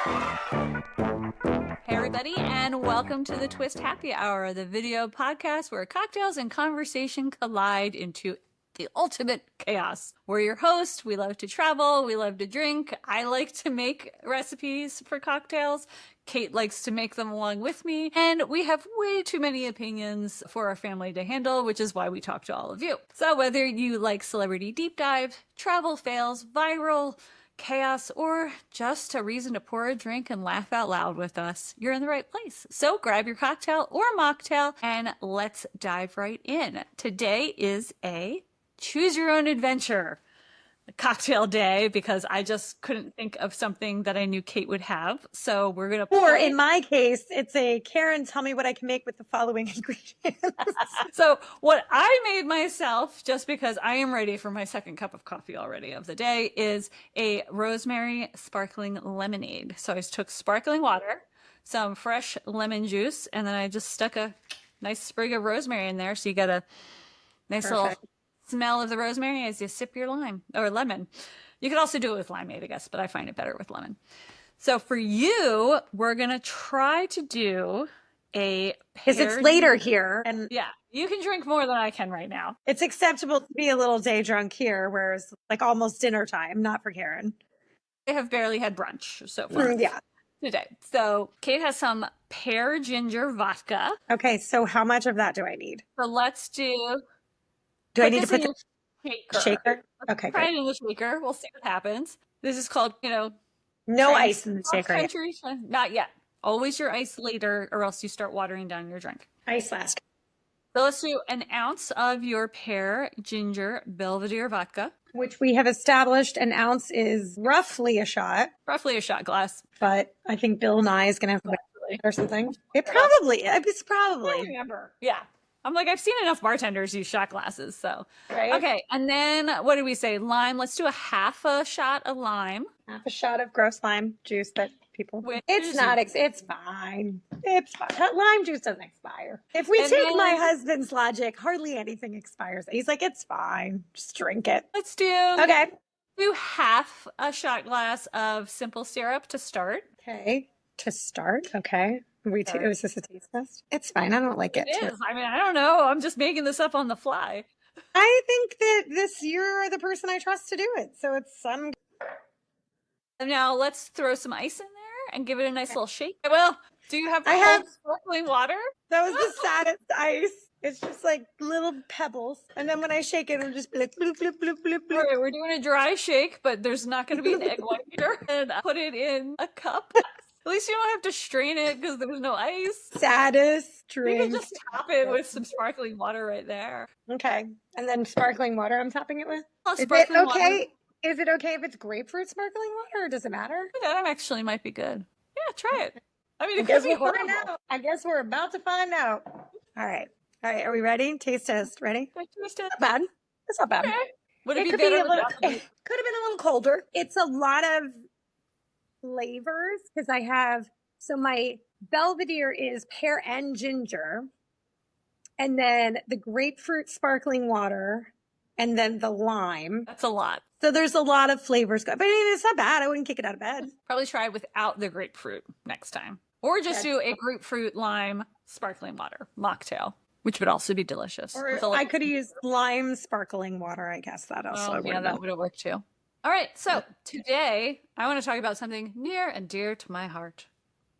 Hey everybody, and welcome to the Twist Happy Hour, the video podcast where cocktails and conversation collide into the ultimate chaos. We're your hosts. We love to travel. We love to drink. I like to make recipes for cocktails. Kate likes to make them along with me. And we have way too many opinions for our family to handle, which is why we talk to all of you. So whether you like celebrity deep dive, travel fails, viral chaos, or just a reason to pour a drink and laugh out loud with us, you're in the right place. So grab your cocktail or mocktail and let's dive right in. Today is a choose your own adventure cocktail day because I just couldn't think of something that I knew Kate would have. So we're going to Or in my case, it's a Karen, tell me what I can make with the following ingredients. So what I made myself, just because I am ready for my second cup of coffee already of the day, is a rosemary sparkling lemonade. So I took sparkling water, some fresh lemon juice, and then I just stuck a nice sprig of rosemary in there. So you get a nice little smell of the rosemary as you sip your lime or lemon. You could also do it with limeade, I guess, but I find it better with lemon. So for you, we're going to try to do a because it's later here. And yeah, you can drink more than I can right now. It's acceptable to be a little day drunk here, whereas like almost dinner time, not for Karen. I have barely had brunch so far. Yeah. Today. So Kate has some pear ginger vodka. Okay, so how much of that do I need? So let's do... Do I need to put the shaker? Okay, try it in the shaker. We'll see what happens. This is called, no ice in the shaker. Not yet. Always your ice later, or else you start watering down your drink. Ice last. So let's do an ounce of your pear ginger Belvedere vodka, which we have established an ounce is roughly a shot. Roughly a shot glass. But I think Bill Nye is going to have to or something. It's probably. I remember. Yeah. I'm like, I've seen enough bartenders use shot glasses, so. Right. Okay, and then what did we say? Lime. Let's do a half a shot of lime. Half a shot of gross lime juice that people... It's not... It's fine. It's fine. That lime juice doesn't expire. If we take my husband's logic, hardly anything expires. He's like, it's fine. Just drink it. Let's do... Okay. Do half a shot glass of simple syrup to start. Okay. To start? Okay. Was this a taste test? It's fine. I don't like it. It is. I mean, I don't know. I'm just making this up on the fly. I think that you're the person I trust to do it. So it's some. Now let's throw some ice in there and give it a nice little shake. Well, do you have sparkling water? That was the saddest ice. It's just like little pebbles. And then when I shake it, it'll just be like bloop, bloop, bloop, bloop, bloop. All right, we're doing a dry shake, but there's not going to be an egg white here. And put it in a cup. At least you don't have to strain it because there's no ice. Saddest drink. You can just top it with some sparkling water right there. Okay. And then sparkling water I'm topping it with? Is it okay? Water? Is it okay if it's grapefruit sparkling water or does it matter? That actually might be good. Yeah, try it. I mean, it could be horrible. I guess we're about to find out. All right. Are we ready? Taste test. Ready? Taste test. Not bad. It's not bad. Okay. Would it could have been a little colder. It's a lot of flavors because I have, so my Belvedere is pear and ginger, and then the grapefruit sparkling water, and then the lime. That's a lot. So there's a lot of flavors. But I mean, it's not bad. I wouldn't kick it out of bed. Probably try without the grapefruit next time. Or just do a grapefruit lime sparkling water mocktail, which would also be delicious. Or I could have used lime sparkling water. I guess that also would have that would have worked too. All right, so today I want to talk about something near and dear to my heart.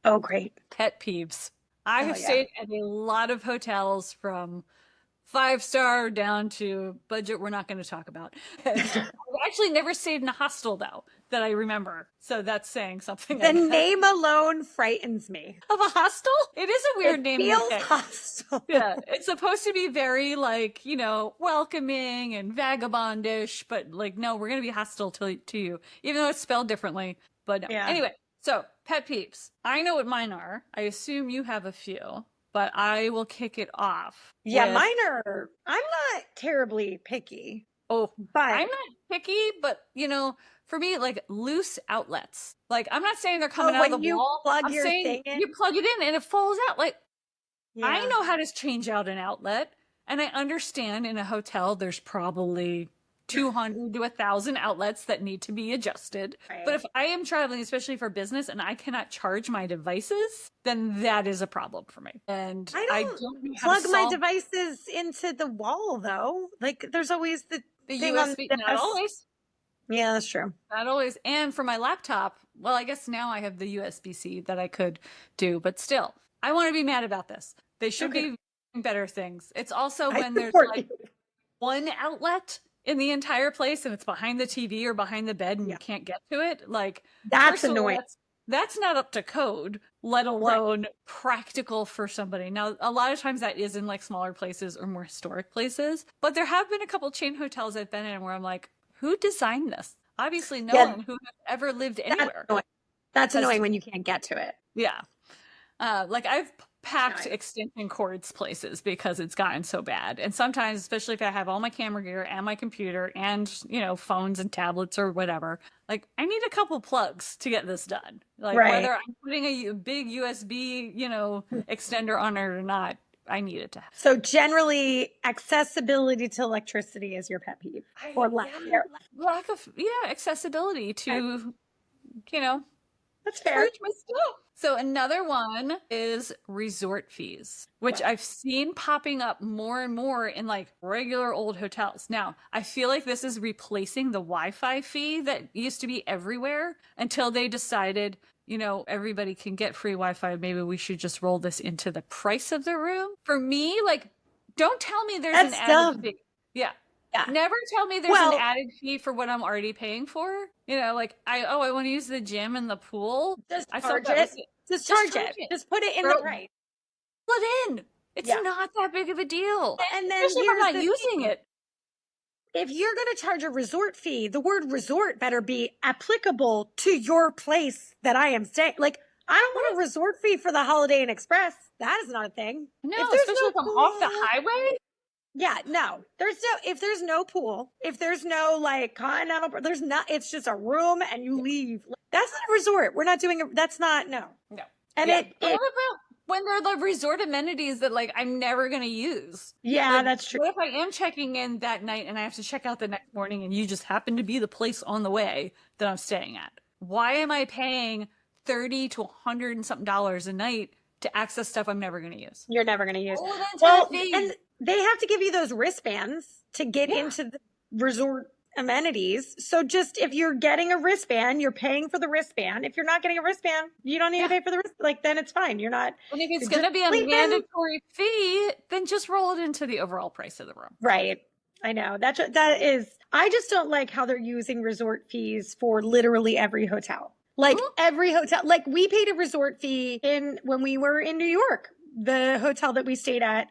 Oh, great. Pet peeves. I have stayed at a lot of hotels from 5-star down to budget we're not going to talk about. I've actually never stayed in a hostel, though, that I remember. So that's saying something. The name alone frightens me. Of a hostel? It is a weird name. It feels hostile. Yeah, it's supposed to be very, like, welcoming and vagabondish, but, like, no, we're going to be hostile to you, even though it's spelled differently. But no. Anyway, so pet peeves. I know what mine are. I assume you have a few. But I will kick it off. Yeah, mine are, I'm not terribly picky. Oh, but I'm not picky, but for me, like loose outlets. Like I'm not saying they're coming out of the wall. I'm saying you plug it in and it falls out. Like I know how to change out an outlet, and I understand in a hotel there's probably 200 to 1,000 outlets that need to be adjusted. Right. But if I am traveling, especially for business, and I cannot charge my devices, then that is a problem for me. And I don't know how to plug my solve devices into the wall, though. Like, there's always the the thing on USB. the Not desk. always. Yeah, that's true. Not always. And for my laptop, well, I guess now I have the USB-C that I could do, but still, I want to be mad about this. They should be doing better things. It's also when there's like one outlet in the entire place and it's behind the TV or behind the bed and you can't get to it. Like, that's annoying. That's not up to code, let alone practical for somebody. Now, a lot of times that is in like smaller places or more historic places, but there have been a couple chain hotels I've been in where I'm like, who designed this? Obviously no one who has ever lived anywhere. That's annoying when you can't get to it. Yeah. Like I've packed extension cords places because it's gotten so bad. And sometimes, especially if I have all my camera gear and my computer and, you know, phones and tablets or whatever, like I need a couple plugs to get this done. Like whether I'm putting a big USB, you know, extender on it or not, I need it to happen. So generally, accessibility to electricity is your pet peeve, or lack of accessibility to, you know, that's fair. My stuff. So another one is resort fees, which I've seen popping up more and more in like regular old hotels. Now, I feel like this is replacing the Wi-Fi fee that used to be everywhere until they decided, you know, everybody can get free Wi-Fi. Maybe we should just roll this into the price of the room. For me, like, don't tell me there's an added fee. Yeah. Never tell me there's an added fee for what I'm already paying for. You know, like I want to use the gym and the pool. Just charge it. Just charge it. Just put it in the price. Put it in. It's not that big of a deal. And then especially if I'm not using it. If you're going to charge a resort fee, the word resort better be applicable to your place that I am staying. Like, I don't want a resort fee for the Holiday Inn Express. That is not a thing. No, especially if I'm off the highway. Yeah, no. If there's no pool, if there's no like continental, there's not, it's just a room and you leave. That's not a resort. We're not doing that's not, no. And what about when they're the resort amenities that like I'm never going to use? Yeah, like, that's true. What if I am checking in that night and I have to check out the next morning and you just happen to be the place on the way that I'm staying at? Why am I paying $30 to $100 and something a night to access stuff I'm never going to use? You're never going to use. And they have to give you those wristbands to get into the resort amenities. So just if you're getting a wristband, you're paying for the wristband. If you're not getting a wristband, you don't need to pay for the wristband. Like, then it's fine. You're not. And if it's going to be a mandatory fee, then just roll it into the overall price of the room. Right. I know. That is, I just don't like how they're using resort fees for literally every hotel. Like every hotel, like we paid a resort fee when we were in New York. The hotel that we stayed at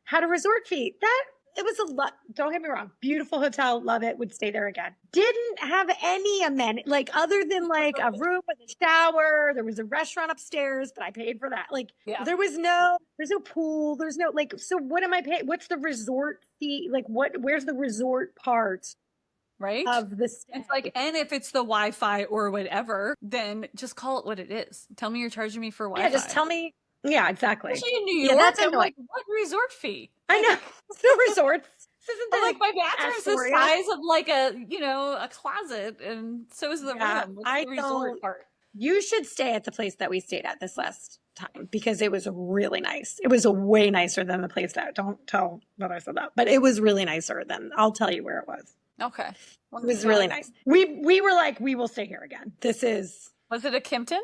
had a resort fee. It was a lot. Don't get me wrong. Beautiful hotel. Love it. Would stay there again. Didn't have any amenity, like other than like a room with a shower. There was a restaurant upstairs, but I paid for that. Like there's no pool. There's no like, so what am I paying? What's the resort fee? Like where's the resort part? Right? Of the stay? It's like, and if it's the Wi-Fi or whatever, then just call it what it is. Tell me you're charging me for Wi-Fi. Yeah, just tell me. Yeah, exactly. Especially in New York, that's I'm like, what resort fee? I know. No resorts. This isn't like my bathroom's the size of like a closet, and so is the room. What's the resort part? You should stay at the place that we stayed at this last time because it was really nice. It was way nicer than the place that. Don't tell that I said that, but it was really nicer than. I'll tell you where it was. Okay, it was really nice. We were like, we will stay here again. Was it a Kimpton?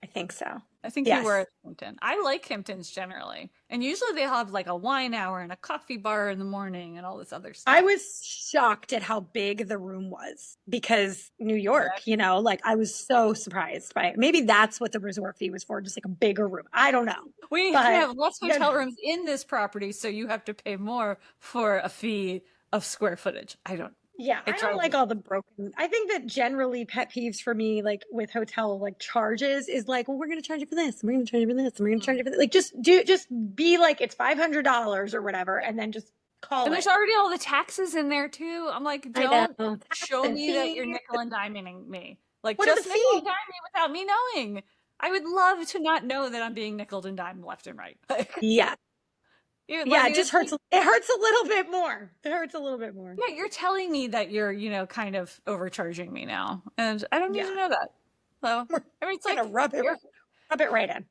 I think so. I think you were at Kimpton. I like Kimptons generally. And usually they have like a wine hour and a coffee bar in the morning and all this other stuff. I was shocked at how big the room was because New York, you know, like I was so surprised by it. Maybe that's what the resort fee was for, just like a bigger room. I don't know. We have less hotel rooms in this property, so you have to pay more for a fee of square footage. I don't like all the broken. I think that generally pet peeves for me, like with hotel like charges, is like, well, we're going to charge you for this. We're going to charge you for this. And we're going to charge you for this. Like, just be like, it's $500 or whatever, and then just call and it. There's already all the taxes in there too. I'm like, don't show me that you're nickel and diming me. Like, just nickel and dime me without me knowing. I would love to not know that I'm being nickel and dimed left and right. Yeah. Yeah, it just hurts. It hurts a little bit more. It hurts a little bit more. Yeah, you're telling me that you're, kind of overcharging me now, and I don't need to know that. So, I mean, it's like rub it right in.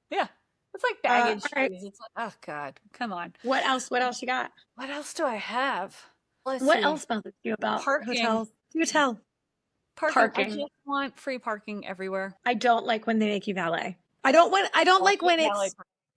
Yeah, it's like baggage all right. fees. It's like, oh God, come on. What else? What else you got? What else do I have? Let's What see. else bothers you about Parking. hotels? Do tell. Parking. I just want free parking everywhere. I don't like when they make you valet. I don't like when it's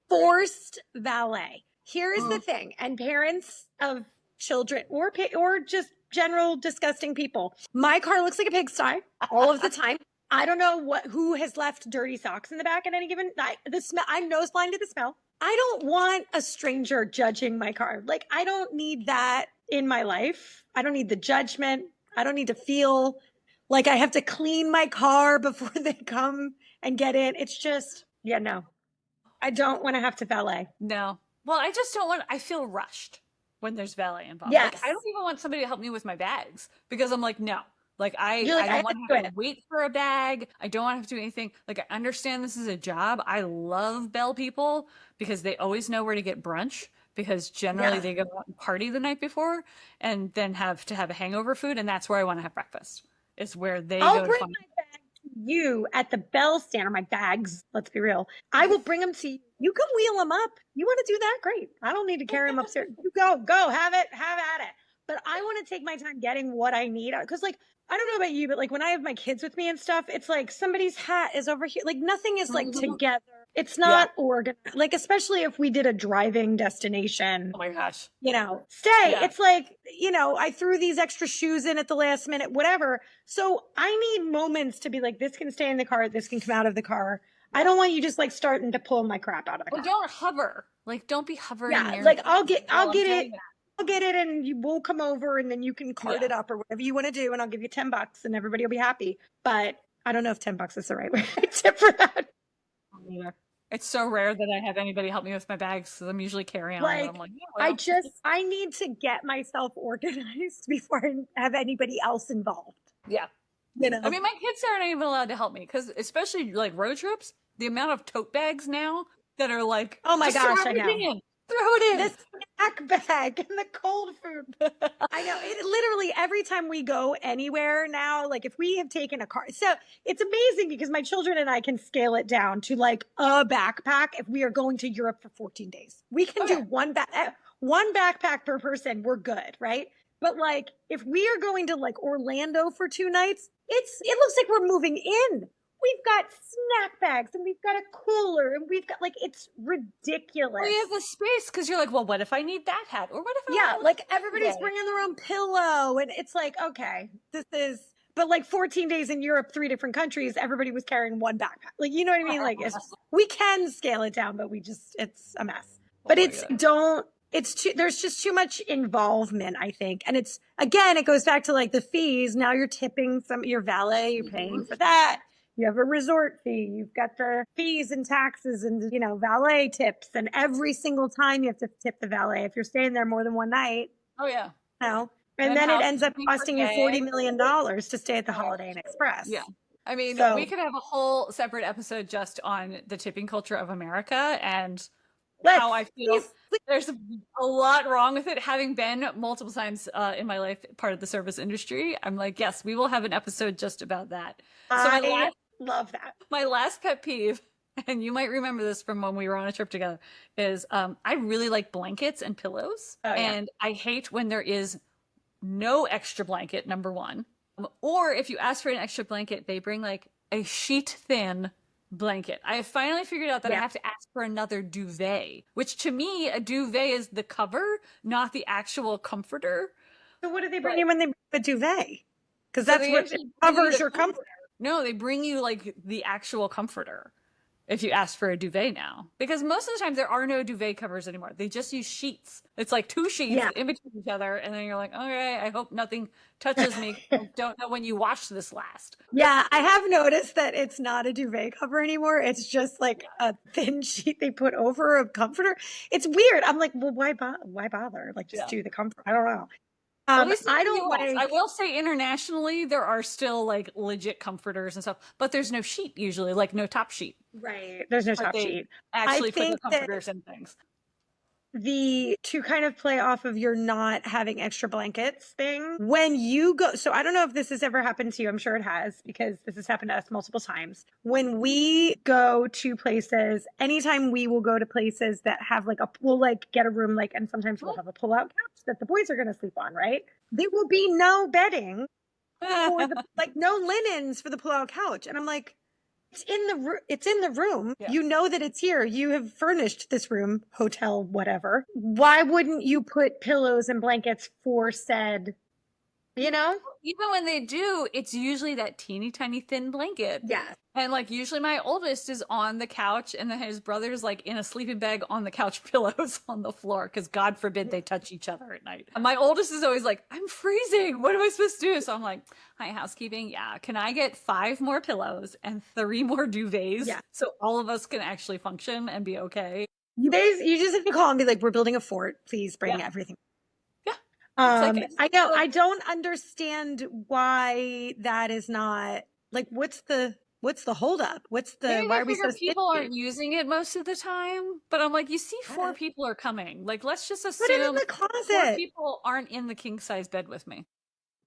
forced valet. Here is the thing, and parents of children or just general disgusting people. My car looks like a pigsty all of the time. I don't know who has left dirty socks in the back at any given night. The smell, I'm nose blind to the smell. I don't want a stranger judging my car. Like, I don't need that in my life. I don't need the judgment. I don't need to feel like I have to clean my car before they come and get in. It's just, no. I don't want to have to valet. No. Well, I just don't want, I feel rushed when there's valet involved. Yes. Like, I don't even want somebody to help me with my bags because I'm like, no. Like, I don't want to have to wait for a bag. I don't want to have to do anything. Like, I understand this is a job. I love bell people because they always know where to get brunch because generally they go out and party the night before and then have to have a hangover food. And that's where I want to have breakfast. Is where they go. I'll bring my bag to you at the bell stand, or my bags. Let's be real. I will bring them to you. You can wheel them up. You want to do that? Great. I don't need to carry them upstairs. You go, have at it. But I want to take my time getting what I need. Because, like, I don't know about you, but like when I have my kids with me and stuff, it's like somebody's hat is over here. Like nothing is like together. It's not organized. Like, especially if we did a driving destination. Oh my gosh. Stay. Yeah. It's like, I threw these extra shoes in at the last minute, whatever. So I need moments to be like, this can stay in the car. This can come out of the car. I don't want you just like starting to pull my crap out of the car. Well, don't hover. Like, don't be hovering. Yeah. Like I'll get it. I'll get it and we'll come over and then you can cart it up or whatever you want to do. And I'll give you $10 and everybody will be happy. But I don't know if $10 is the right way to tip for that. It's so rare that I have anybody help me with my bags because I'm usually carrying on. Like, I'm like, well. I need to get myself organized before I have anybody else involved. Yeah. I mean, my kids aren't even allowed to help me because especially like road trips, the amount of tote bags now that are like, oh my gosh, I know. Throw it in. The snack bag and the cold food. I know. It literally every time we go anywhere now, like if we have taken a car. So it's amazing because my children and I can scale it down to like a backpack if we are going to Europe for 14 days. We can do one backpack per person. We're good, right? But like if we are going to like Orlando for 2 nights, it looks like we're moving in. We've got snack bags and we've got a cooler and we've got like, it's ridiculous. Well, you have the space because you're like, well, what if I need that hat? Or what if I like everybody's bringing their own pillow and it's like, okay, but like 14 days in Europe, 3 different countries, everybody was carrying one backpack. Like, you know what I mean? Like we can scale it down, but it's a mess. But there's just too much involvement, I think. And it goes back to like the fees. Now you're tipping your valet, you're paying for that. You have a resort fee. You've got the fees and taxes and, valet tips. And every single time you have to tip the valet if you're staying there more than one night. Oh, yeah. And then it ends up costing you $40 million to stay at the Holiday Inn Express. Yeah. I mean, we could have a whole separate episode just on the tipping culture of America and how I feel. There's a lot wrong with it. Having been multiple times in my life part of the service industry, I'm like, yes, we will have an episode just about that. So love that. My last pet peeve, and you might remember this from when we were on a trip together, is I really like blankets and pillows. And I hate when there is no extra blanket, number one. Or if you ask for an extra blanket, they bring like a sheet thin blanket. I have finally figured out that I have to ask for another duvet, which to me, a duvet is the cover, not the actual comforter. So what do they bring you when they bring a duvet? Because that's what covers your comfort. No, they bring you like the actual comforter if you ask for a duvet now. Because most of the time there are no duvet covers anymore. They just use sheets. It's like 2 sheets in between each other. And then you're like, okay, I hope nothing touches me. I don't know when you washed this last. Yeah, I have noticed that it's not a duvet cover anymore. It's just like a thin sheet they put over a comforter. It's weird. I'm like, well, why bother? Like just do the comfort. I don't know. I will say internationally, there are still like legit comforters and stuff, but there's no sheet usually, like no top sheet. Right. There's no top sheet. Actually put the comforters and things. to kind of play off of your not having extra blankets thing, when you go, so I don't know if this has ever happened to you. I'm sure it has, because this has happened to us multiple times. When we go to places, anytime we will go to places that have like we'll like get a room, like, and sometimes we'll have a pull-out couch that the boys are going to sleep on, right? There will be no bedding for the, like, no linens for the pull-out couch. And I'm like, it's in the room. Yeah. You know that it's here. You have furnished this room, hotel, whatever. Why wouldn't you put pillows and blankets for said, you know? Even when they do, it's usually that teeny tiny thin blanket. Yeah. And like usually my oldest is on the couch and then his brother's like in a sleeping bag on the couch pillows on the floor because God forbid they touch each other at night. And my oldest is always like, I'm freezing. What am I supposed to do? So I'm like, hi, housekeeping. Yeah. Can I get 5 more pillows and 3 more duvets? Yeah. So all of us can actually function and be okay. You just have to call and be like, we're building a fort. Please bring everything. Yeah. I know. I don't understand why that is not like, what's the holdup? Why are we so people aren't using it most of the time? But I'm like, you see 4 people are coming. Like, let's just assume put it in the closet. 4 people aren't in the king size bed with me.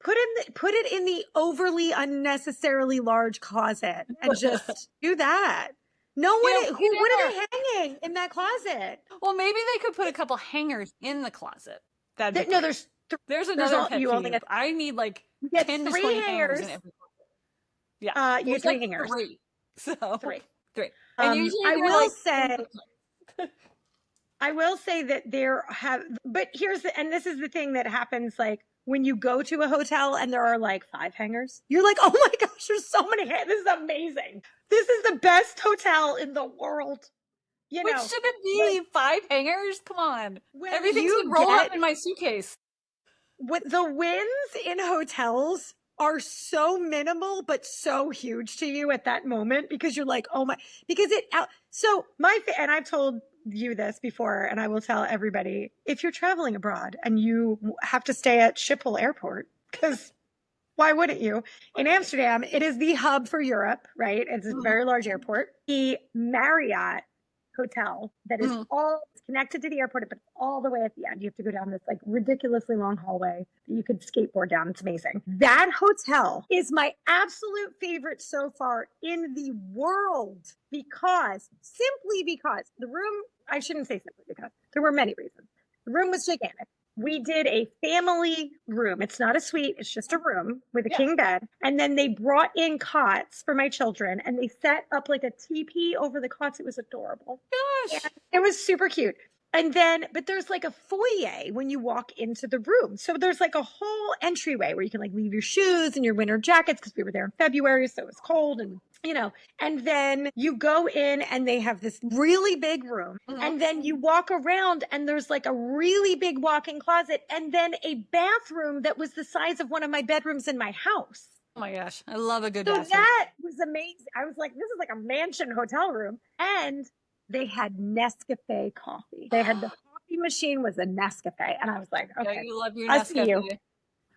Put it in the overly unnecessarily large closet and just do that. No one, what are they hanging in that closet? Well, maybe they could put a couple hangers in the closet. There's another pet peeve. I need like 10 to 20 hangers in every closet. Yeah. You get 3 hangers. 3. So 3. And usually I will say that but this is the thing that happens, like, when you go to a hotel and there are like 5 hangers, you're like, oh my gosh, there's so many hangers. This is amazing. This is the best hotel in the world. You know, should it be 5 hangers? Come on. Everything's been rolled up in my suitcase. The wins in hotels are so minimal, but so huge to you at that moment because you're like, oh my, and I've told you this before, and I will tell everybody, if you're traveling abroad and you have to stay at Schiphol Airport, because why wouldn't you? In Amsterdam, it is the hub for Europe, right? It's a very large airport. The Marriott hotel that is all connected to the airport, but all the way at the end. You have to go down this like ridiculously long hallway that you could skateboard down. It's amazing. That hotel is my absolute favorite so far in the world simply because the room, I shouldn't say simply because, there were many reasons. The room was gigantic. We did a family room. It's not a suite. It's just a room with a king bed. And then they brought in cots for my children and they set up like a teepee over the cots. It was adorable. Gosh. And it was super cute. And then, but there's like a foyer when you walk into the room. So there's like a whole entryway where you can like leave your shoes and your winter jackets because we were there in February. So it was cold and, you know, and then you go in and they have this really big room. And then you walk around and there's like a really big walk-in closet and then a bathroom that was the size of one of my bedrooms in my house. Oh my gosh. I love a good bathroom. So that was amazing. I was like, this is like a mansion hotel room. And they had Nescafe coffee. They had the coffee machine was a Nescafe. And I was like, okay, yeah, you love your I Nescafe. see you.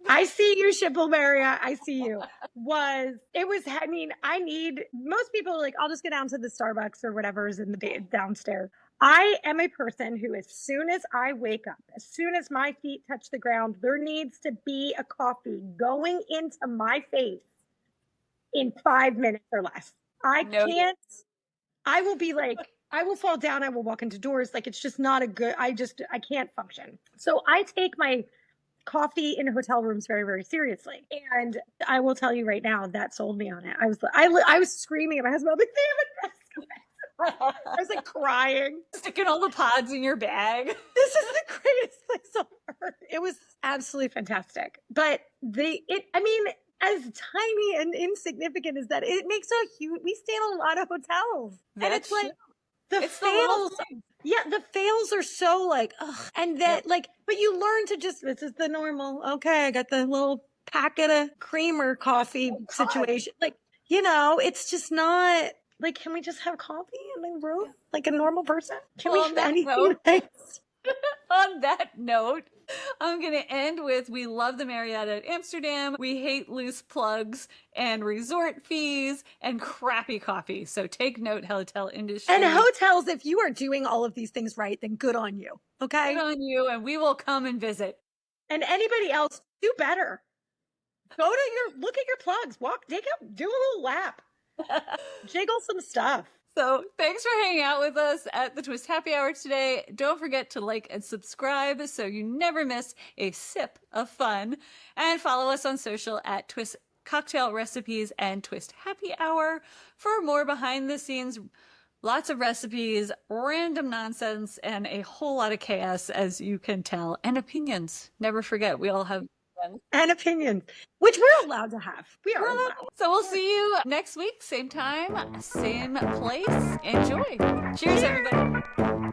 I see you, Schiphol Marriott. I see you. Most people are like, I'll just go down to the Starbucks or whatever is in the downstairs. I am a person who, as soon as I wake up, as soon as my feet touch the ground, there needs to be a coffee going into my face in 5 minutes or less. I will be like, I will fall down. I will walk into doors. Like, it's just not I can't function. So I take my coffee in hotel rooms very, very seriously. And I will tell you right now, that sold me on it. I was screaming at my husband. I was like, they have a Nescafe. I was like crying. Sticking all the pods in your bag. This is the greatest place on earth. It was absolutely fantastic. But as tiny and insignificant as that, it makes a huge, we stay in a lot of hotels. And it's like, the fails are so like, ugh. And that but you learn to just, this is the normal, okay, I got the little packet of creamer coffee situation. Like, you know, it's just not, like, can we just have coffee in the room? Like a normal person? Can we have anything nice? On that note, I'm going to end with, we love the Marriott at Amsterdam. We hate loose plugs and resort fees and crappy coffee. So take note, hotel industry. And hotels, if you are doing all of these things right, then good on you. Okay. Good on you. And we will come and visit. And anybody else, do better. Look at your plugs, do a little lap, jiggle some stuff. So thanks for hanging out with us at the Twist Happy Hour today. Don't forget to like and subscribe so you never miss a sip of fun. And follow us on social at Twist Cocktail Recipes and Twist Happy Hour for more behind the scenes, lots of recipes, random nonsense, and a whole lot of chaos, as you can tell, and opinions. Never forget, we all have and opinions, which we're allowed to have. We are allowed. So we'll see you next week, same time, same place. Enjoy. Cheers, everybody.